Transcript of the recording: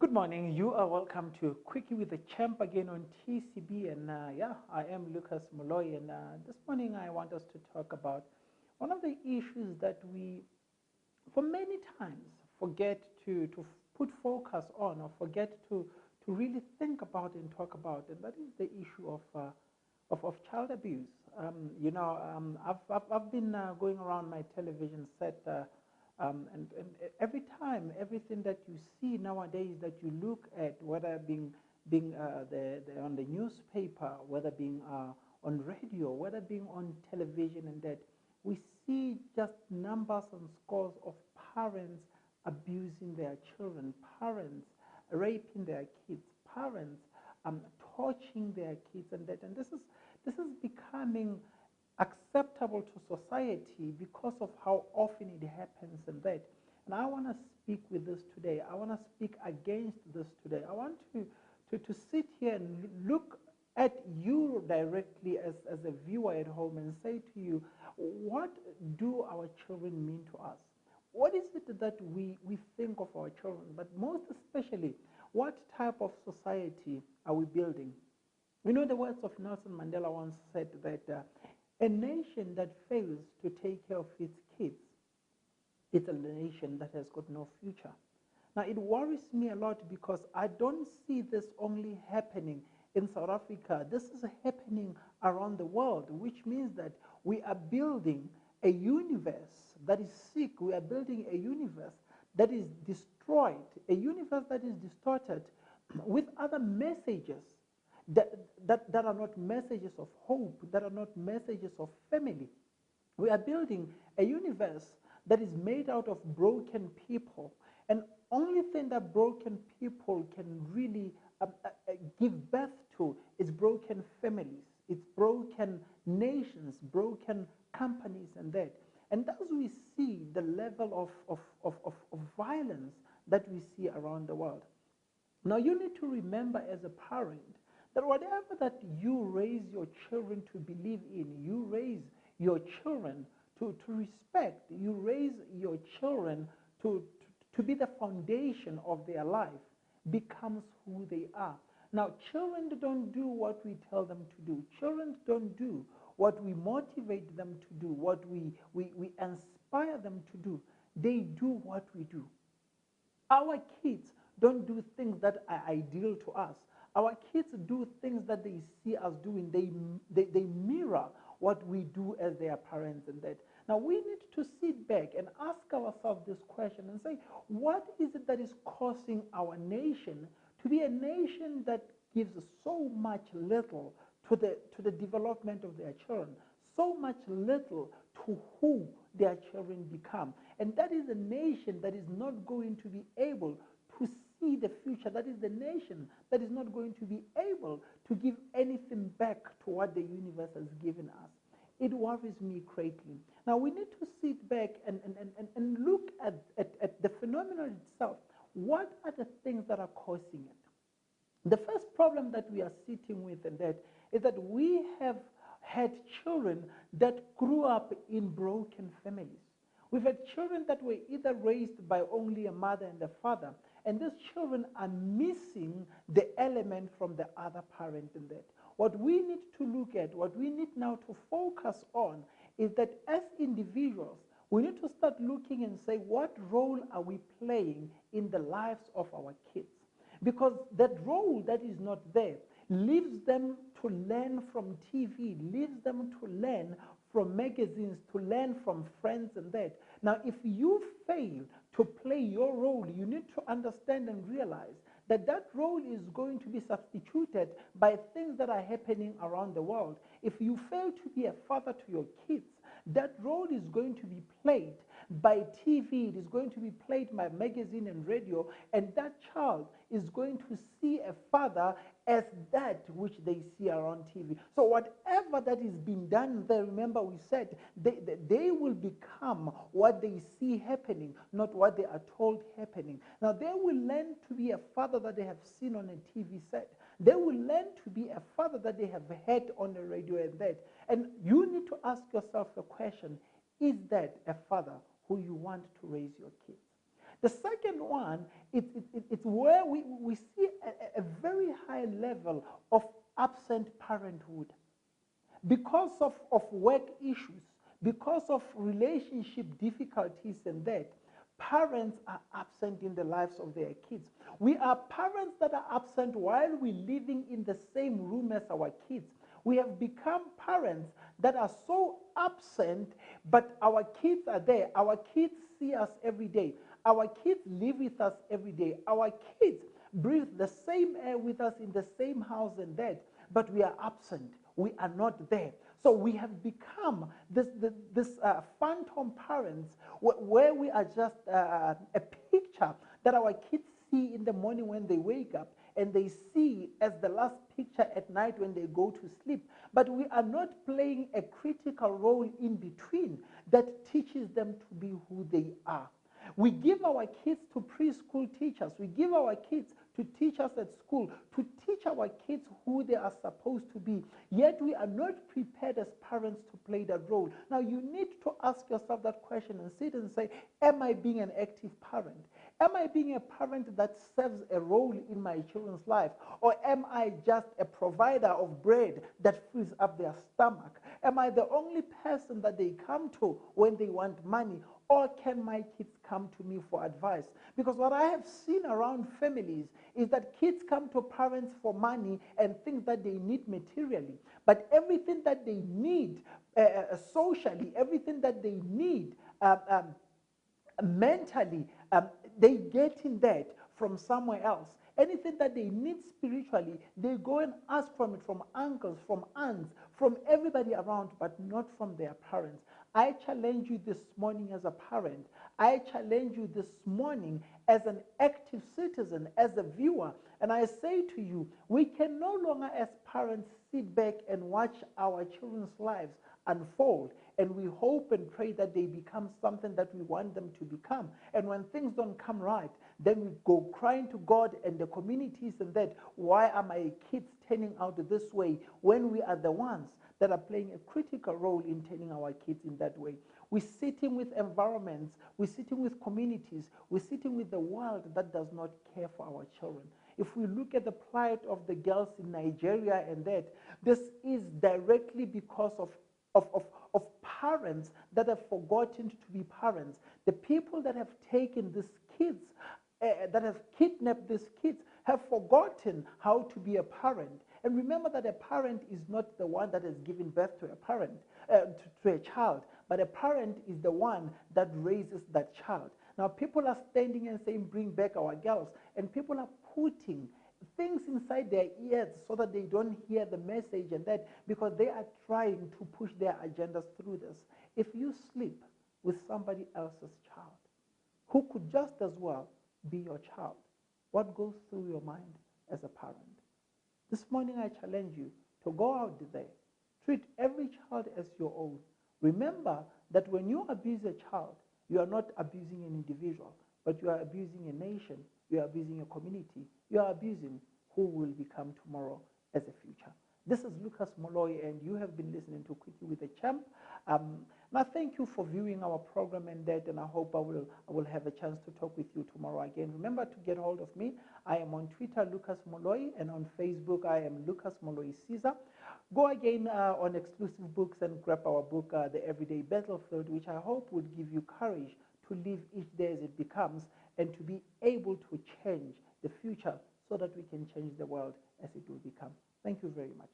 Good morning. You are welcome to Quickie with the Champ again on TCB. And I am Lucas Moloi. And this morning I want us to talk about one of the issues that we, for many times, forget to put focus on or forget to really think about and talk about. And that is the issue of child abuse. I've been going around my television set. And every time, everything that you see nowadays that you look at, whether being on the newspaper, whether being on radio, whether being on television, and that we see just numbers and scores of parents abusing their children, parents raping their kids, parents torching their kids, and that, and this is becoming acceptable to society because of how often it happens and that. And I want to speak with this today. I want to speak against this today. I want to sit here and look at you directly as a viewer at home and say to you, what do our children mean to us? What is it that we think of our children? But most especially, what type of society are we building? You know, the words of Nelson Mandela once said that a nation that fails to take care of its kids is a nation that has got no future. Now, it worries me a lot because I don't see this only happening in South Africa. This is happening around the world, which means that we are building a universe that is sick. We are building a universe that is destroyed, a universe that is distorted with other messages that are not messages of hope, that are not messages of family. We are building a universe that is made out of broken people. And only thing that broken people can really give birth to is broken families, it's broken nations, broken companies, and that. And as we see the level of violence that we see around the world. Now, you need to remember as a parent that whatever that you raise your children to believe in, you raise your children to respect, you raise your children to be the foundation of their life, becomes who they are. Now, children don't do what we tell them to do. Children don't do what we motivate them to do, what we inspire them to do. They do what we do. Our kids don't do things that are ideal to us. Our kids do things that they see us doing. They mirror what we do as their parents and that. Now, we need to sit back and ask ourselves this question and say, what is it that is causing our nation to be a nation that gives so much little to the development of their children, so much little to who their children become? And that is a nation that is not going to be able to see the future. That is the nation that is not going to be able to give anything back to what the universe has given us. It worries me greatly. Now, we need to sit back and look at the phenomenon itself. What are the things that are causing it? The first problem that we are sitting with and that is that we have had children that grew up in broken families. We've had children that were either raised by only a mother and a father, and these children are missing the element from the other parent in that. What we need to look at, what we need now to focus on is that as individuals, we need to start looking and say, what role are we playing in the lives of our kids? Because that role that is not there leaves them to learn from TV, leaves them to learn from magazines, to learn from friends and that. Now, if you fail to play your role, you need to understand and realize that that role is going to be substituted by things that are happening around the world. If you fail to be a father to your kids, that role is going to be played by TV, it is going to be played by magazine and radio, and that child is going to see a father as that which they see around TV. So whatever that is being done there, remember we said, they will become what they see happening, not what they are told happening. Now they will learn to be a father that they have seen on a TV set. They will learn to be a father that they have heard on the radio and that. And you need to ask yourself the question, is that a father who you want to raise your kids? The second one, it's where we see a very high level of absent parenthood. Because of work issues, because of relationship difficulties and that, parents are absent in the lives of their kids. We are parents that are absent while we're living in the same room as our kids. We have become parents that are so absent, but our kids are there. Our kids see us every day. Our kids live with us every day. Our kids breathe the same air with us in the same house and that, but we are absent. We are not there. So we have become this phantom parents where we are just a picture that our kids see in the morning when they wake up, and they see as the last picture at night when they go to sleep. But we are not playing a critical role in between that teaches them to be who they are. We give our kids to preschool teachers. We give our kids to teachers at school, to teach our kids who they are supposed to be. Yet we are not prepared as parents to play that role. Now you need to ask yourself that question and sit and say, am I being an active parent? Am I being a parent that serves a role in my children's life? Or am I just a provider of bread that fills up their stomach? Am I the only person that they come to when they want money? Or can my kids come to me for advice? Because what I have seen around families is that kids come to parents for money and things that they need materially. But everything that they need socially, everything that they need mentally, they get in that from somewhere else. Anything that they need spiritually, they go and ask from it, from uncles, from aunts, from everybody around, but not from their parents. I challenge you this morning as a parent. I challenge you this morning as an active citizen, as a viewer. And I say to you, we can no longer as parents sit back and watch our children's lives unfold. And we hope and pray that they become something that we want them to become. And when things don't come right, then we go crying to God and the communities and that, why are my kids turning out this way, when we are the ones that are playing a critical role in turning our kids in that way. We're sitting with environments, we're sitting with communities, we're sitting with the world that does not care for our children. If we look at the plight of the girls in Nigeria and that, this is directly because of parents that have forgotten to be parents. The people that have taken these kids, that have kidnapped these kids, have forgotten how to be a parent. And remember that a parent is not the one that has given birth to a parent, to a child, but a parent is the one that raises that child. Now people are standing and saying, bring back our girls, and people are putting things inside their ears so that they don't hear the message and that, because they are trying to push their agendas through this. If you sleep with somebody else's child, who could just as well be your child, what goes through your mind as a parent? This morning I challenge you to go out there, treat every child as your own. Remember that when you abuse a child, you are not abusing an individual, but you are abusing a nation, you are abusing a community, you are abusing who will become tomorrow as a future. This is Lucas Moloi, and you have been listening to Quickie with TheChamp. And I thank you for viewing our program and that, and I hope I will have a chance to talk with you tomorrow again. Remember to get hold of me. I am on Twitter, Lucas Moloi, and on Facebook, I am Lucas Moloi Caesar. Go again on Exclusive Books and grab our book, The Everyday Battlefield, which I hope will give you courage to live each day as it becomes and to be able to change the future so that we can change the world as it will become. Thank you very much.